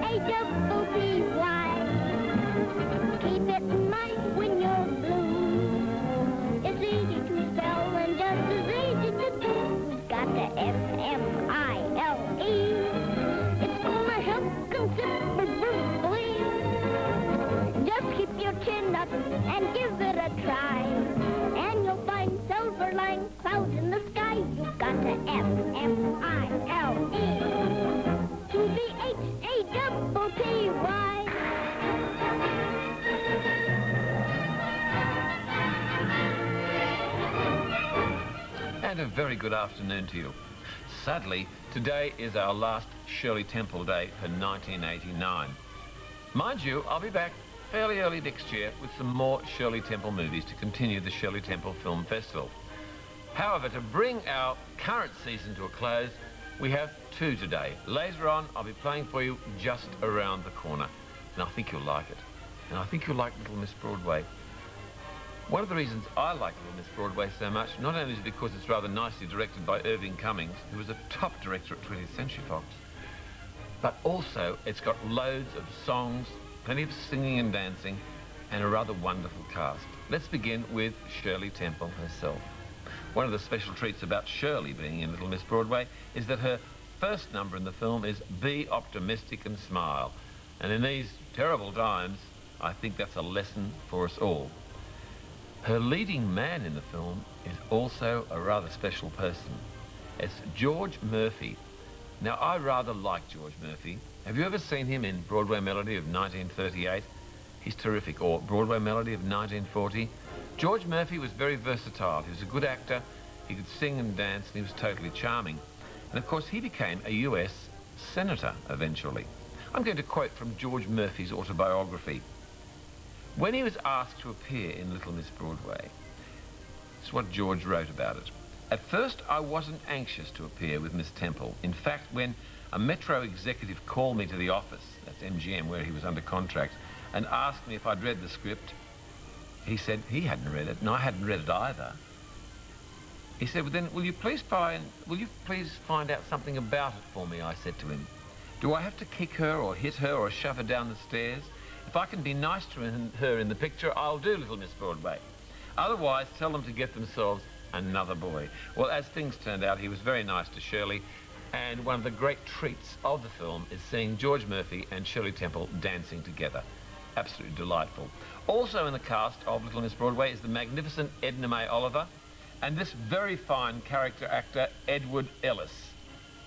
L-E-A-double-T-Y. Keep it in mind when you're blue. It's easy to spell and just as easy to do. We've got the F-M-I-L-E. It's gonna help considerably. Just keep your chin up and give it a try. And you'll find silver line clouds in the sky. You've got the F-M-I-L-E to the H-A-double-T-Y. And a very good afternoon to you. Sadly, today is our last Shirley Temple Day for 1989. Mind you, I'll be back fairly early next year with some more Shirley Temple movies to continue the Shirley Temple Film Festival. However, to bring our current season to a close, we have two today. Later on, I'll be playing for you Just Around the Corner, and I think you'll like it. And I think you'll like Little Miss Broadway. One of the reasons I like Little Miss Broadway so much, not only is it because it's rather nicely directed by Irving Cummings, who was a top director at 20th Century Fox, but also it's got loads of songs, plenty of singing and dancing, and a rather wonderful cast. Let's begin with Shirley Temple herself. One of the special treats about Shirley being in Little Miss Broadway is that her first number in the film is Be Optimistic and Smile. And in these terrible times, I think that's a lesson for us all. Her leading man in the film is also a rather special person. It's George Murphy. Now, I rather like George Murphy. Have you ever seen him in Broadway Melody of 1938? He's terrific. Or Broadway Melody of 1940? George Murphy was very versatile. He was a good actor, he could sing and dance, and he was totally charming. And of course, he became a US senator eventually. I'm going to quote from George Murphy's autobiography. When he was asked to appear in Little Miss Broadway, this is what George wrote about it. At first, I wasn't anxious to appear with Miss Temple. In fact, when a Metro executive called me to the office, that's MGM, where he was under contract, and asked me if I'd read the script, he said he hadn't read it, and I hadn't read it either. He said, well, then, will you please find out something about it for me, I said to him. Do I have to kick her or hit her or shove her down the stairs? If I can be nice to her in the picture, I'll do Little Miss Broadway. Otherwise, tell them to get themselves another boy. Well, as things turned out, he was very nice to Shirley, and one of the great treats of the film is seeing George Murphy and Shirley Temple dancing together. Absolutely delightful. Also in the cast of Little Miss Broadway is the magnificent Edna May Oliver and this very fine character actor, Edward Ellis.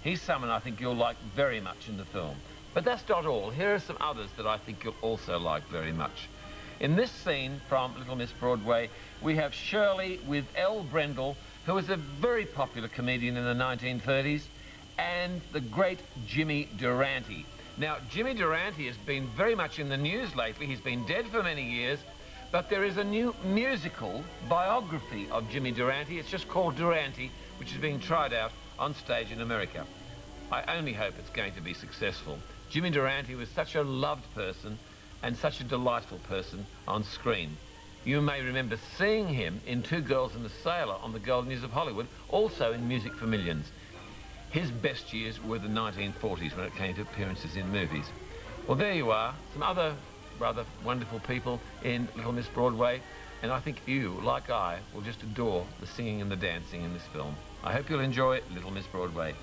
He's someone I think you'll like very much in the film. But that's not all. Here are some others that I think you'll also like very much. In this scene from Little Miss Broadway, we have Shirley with Elle Brendel, who was a very popular comedian in the 1930s, and the great Jimmy Durante. Now, Jimmy Durante has been very much in the news lately. He's been dead for many years, but there is a new musical biography of Jimmy Durante. It's just called Durante, which is being tried out on stage in America. I only hope it's going to be successful. Jimmy Durante was such a loved person and such a delightful person on screen. You may remember seeing him in Two Girls and a Sailor on the Golden Years of Hollywood, also in Music for Millions. His best years were the 1940s when it came to appearances in movies. Well, there you are, some other rather wonderful people in Little Miss Broadway, and I think you, like I, will just adore the singing and the dancing in this film. I hope you'll enjoy Little Miss Broadway.